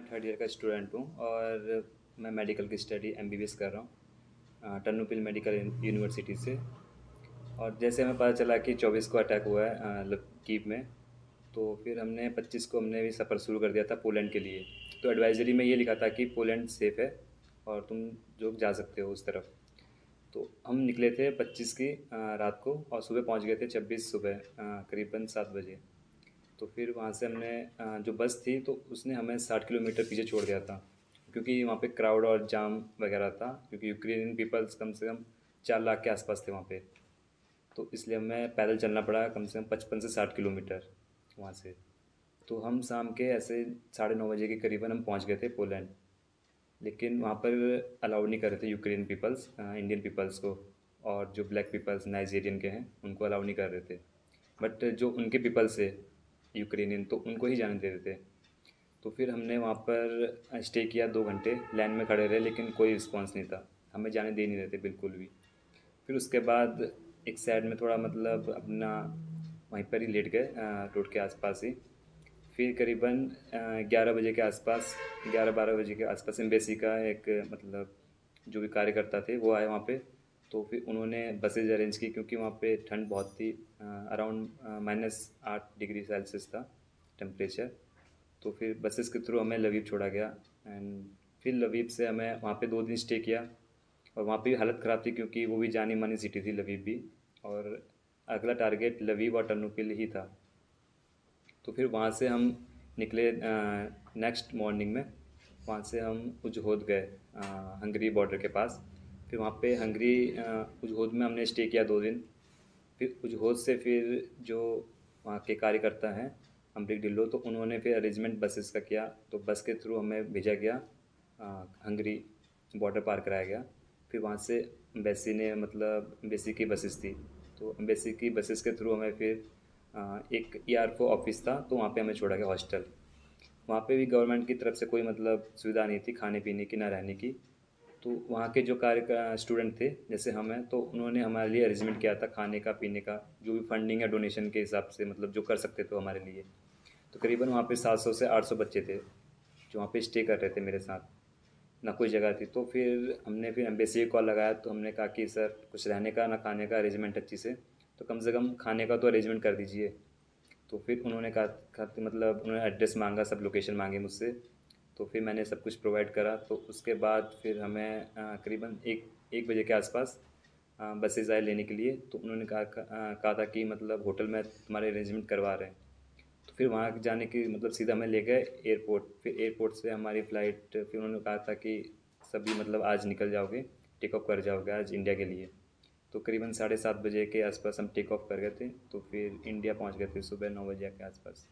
मैं third year का student हूँ और मैं मेडिकल की स्टडी एमबीबीएस कर रहा हूँ टर्नोपिल मेडिकल यूनिवर्सिटी से। और जैसे हमें पता चला कि 24 को अटैक हुआ है कीव में, तो फिर हमने 25 को हमने भी सफ़र शुरू कर दिया था पोलैंड के लिए। तो एडवाइजरी में ये लिखा था कि पोलैंड सेफ़ है और तुम जो जा सकते हो उस तरफ। तो हम निकले थे 25 की रात को और सुबह पहुंच गए थे 26 सुबह करीबन 7 बजे। तो फिर वहाँ से हमने जो बस थी तो उसने हमें 60 किलोमीटर पीछे छोड़ दिया था, क्योंकि वहाँ पे क्राउड और जाम वगैरह था, क्योंकि यूक्रेनियन पीपल्स कम से कम 4 लाख के आसपास थे वहाँ पे। तो इसलिए हमें पैदल चलना पड़ा कम से कम 55 से 60 किलोमीटर वहाँ से। तो हम शाम के ऐसे 9:30 बजे के करीबन हम पहुँच गए थे पोलैंड। लेकिन वहाँ पर अलाउ नहीं कर रहे थे यूक्रेन पीपल्स इंडियन पीपल्स को, और जो ब्लैक पीपल्स नाइजीरियन के हैं उनको अलाउ नहीं कर रहे थे। बट जो उनके पीपल्स थे यूक्रेनियन, तो उनको ही जाने दे रहे थे। तो फिर हमने वहाँ पर स्टे किया 2 घंटे, लाइन में खड़े रहे लेकिन कोई रिस्पांस नहीं था, हमें जाने दे नहीं रहे थे बिल्कुल भी। फिर उसके बाद एक साइड में थोड़ा मतलब अपना वहीं पर ही लेट गए रोड के आसपास ही। फिर करीबन 11 बजे के आसपास, 11-12 बजे के आसपास एम्बेसी का एक मतलब जो भी कार्यकर्ता थे वो आए वहाँ पे। तो फिर उन्होंने बसेज अरेंज की, क्योंकि वहाँ पे ठंड बहुत थी, अराउंड -8 डिग्री सेल्सियस था टेम्परेचर। तो फिर बसेस के थ्रू हमें लवीव छोड़ा गया। एंड फिर लवीव से हमें वहाँ पे 2 दिन स्टे किया। और वहाँ पे भी हालत ख़राब थी, क्योंकि वो भी जानी मानी सिटी थी लवीव भी, और अगला टारगेट लवीव और टर्नोपिल ही था। तो फिर वहाँ से हम निकले नेक्स्ट मॉर्निंग में। वहाँ से हम उजहोद गए हंगरी बॉर्डर के पास। फिर वहाँ पे हंगरी उजहोद में हमने स्टे किया 2 दिन। फिर उजहोद से फिर जो वहाँ के कार्यकर्ता हैं अमरीक डिल्लो, तो उन्होंने फिर अरेंजमेंट बसेस का किया। तो बस के थ्रू हमें भेजा गया, हंगरी बॉर्डर पार कराया गया। फिर वहाँ से एम्बेसी ने मतलब एम्बेसी की बसेस थी, तो एम्बेसी की बसेस के थ्रू हमें फिर एक ईआरओ ऑफिस था, तो वहाँ पे हमें छोड़ा गया हॉस्टल। वहाँ पे भी गवर्नमेंट की तरफ से कोई मतलब सुविधा नहीं थी खाने पीने की ना रहने की। तो वहाँ के जो कार्य का स्टूडेंट थे जैसे हम हैं, तो उन्होंने हमारे लिए अरेंजमेंट किया था खाने का पीने का, जो भी फंडिंग या डोनेशन के हिसाब से मतलब जो कर सकते थे हमारे लिए। तो करीबन वहाँ पे 700 से 800 बच्चे थे जो वहाँ पे स्टे कर रहे थे मेरे साथ, ना कोई जगह थी। तो फिर हमने फिर एम्बेसी को कॉल लगाया, तो हमने कहा कि सर कुछ रहने का ना खाने का अरेंजमेंट अच्छी से, तो कम से कम खाने का तो अरेंजमेंट कर दीजिए। तो फिर उन्होंने कहा कि मतलब उन्होंने एड्रेस मांगा, सब लोकेशन मांगे मुझसे। तो फिर मैंने सब कुछ प्रोवाइड करा। तो उसके बाद फिर हमें करीबन 1 बजे के आसपास बसेज आए लेने के लिए। तो उन्होंने कहा था कि मतलब होटल में तुम्हारे अरेंजमेंट करवा रहे हैं। तो फिर वहाँ जाने की मतलब सीधा हमें ले गए एयरपोर्ट। फिर एयरपोर्ट से हमारी फ़्लाइट, फिर उन्होंने कहा था कि सभी मतलब आज निकल जाओगे, टेक ऑफ कर जाओगे आज इंडिया के लिए। तो करीबन 7:30 बजे के आसपास हम टेक ऑफ कर गए थे। तो फिर इंडिया पहुंच गए थे सुबह 9 बजे के आसपास।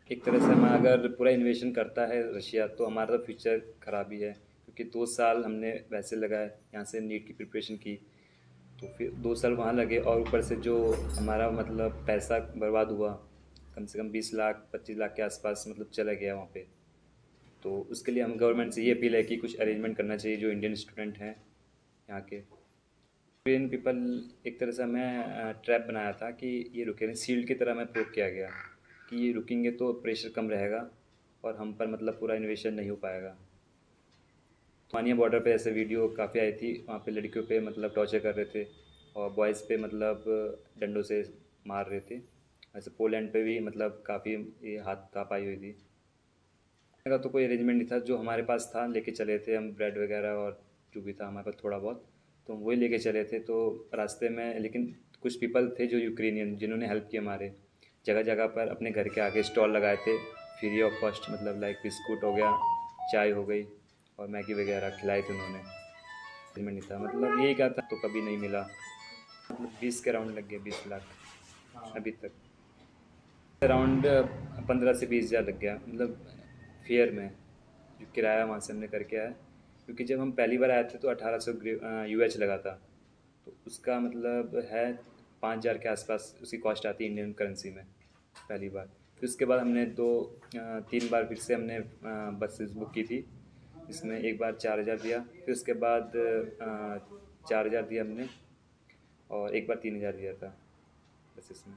एक तरह से हमारा अगर पूरा इन्वेशन करता है रशिया, तो हमारा तो फ्यूचर ख़राब ही है, क्योंकि 2 साल हमने वैसे लगाए, यहाँ से नीट की प्रिपरेशन की। तो फिर 2 साल वहाँ लगे, और ऊपर से जो हमारा मतलब पैसा बर्बाद हुआ, कम से कम 20 लाख 25 लाख के आसपास मतलब चला गया वहाँ पे। तो उसके लिए हम गवर्नमेंट से ये अपील है कि कुछ अरेंजमेंट करना चाहिए जो इंडियन स्टूडेंट हैं यहाँ के। कोरियन पीपल एक तरह से हमें ट्रैप बनाया था कि ये रुके नहीं, शील्ड की तरह हमें प्रूव किया गया कि ये रुकेंगे तो प्रेशर कम रहेगा और हम पर मतलब पूरा इन्वेशन नहीं हो पाएगा। मानिया बॉर्डर पे ऐसे वीडियो काफ़ी आई थी, वहाँ पे लड़कियों पे मतलब टॉर्चर कर रहे थे और बॉयज़ पे मतलब डंडों से मार रहे थे। ऐसे पोलैंड पे भी मतलब काफ़ी ये हाथापाई हुई थी। का तो कोई अरेंजमेंट नहीं था, जो हमारे पास था लेके चले थे हम, ब्रेड वगैरह और जो भी था हमारे पास थोड़ा बहुत, तो हम वही लेके चले थे। तो रास्ते में लेकिन कुछ पीपल थे जो यूक्रेनियन, जिन्होंने हेल्प की हमारे, जगह जगह पर अपने घर के आगे स्टॉल लगाए थे फ्री ऑफ कॉस्ट, मतलब लाइक बिस्कुट हो गया, चाय हो गई और मैगी वगैरह खिलाई थी उन्होंने। अरेंजमेंट नहीं था, मतलब यही कहा था, तो कभी नहीं मिला। मतलब 20 के राउंड लग गए, 20 लाख अभी तक। अराउंड 15 से 20 हज़ार लग गया, मतलब फेयर में जो किराया वहाँ से हमने करके आया। क्योंकि जब हम पहली बार आए थे तो 1800 यूएच लगा था, तो उसका मतलब है 5000 के आसपास उसकी कॉस्ट आती है इंडियन करेंसी में पहली बार। फिर उसके बाद हमने 3 बार फिर से हमने बसेस बुक की थी, जिसमें एक बार 4000 दिया, फिर उसके बाद 4000 दिया हमने, और एक बार 3000 दिया था बसेस में।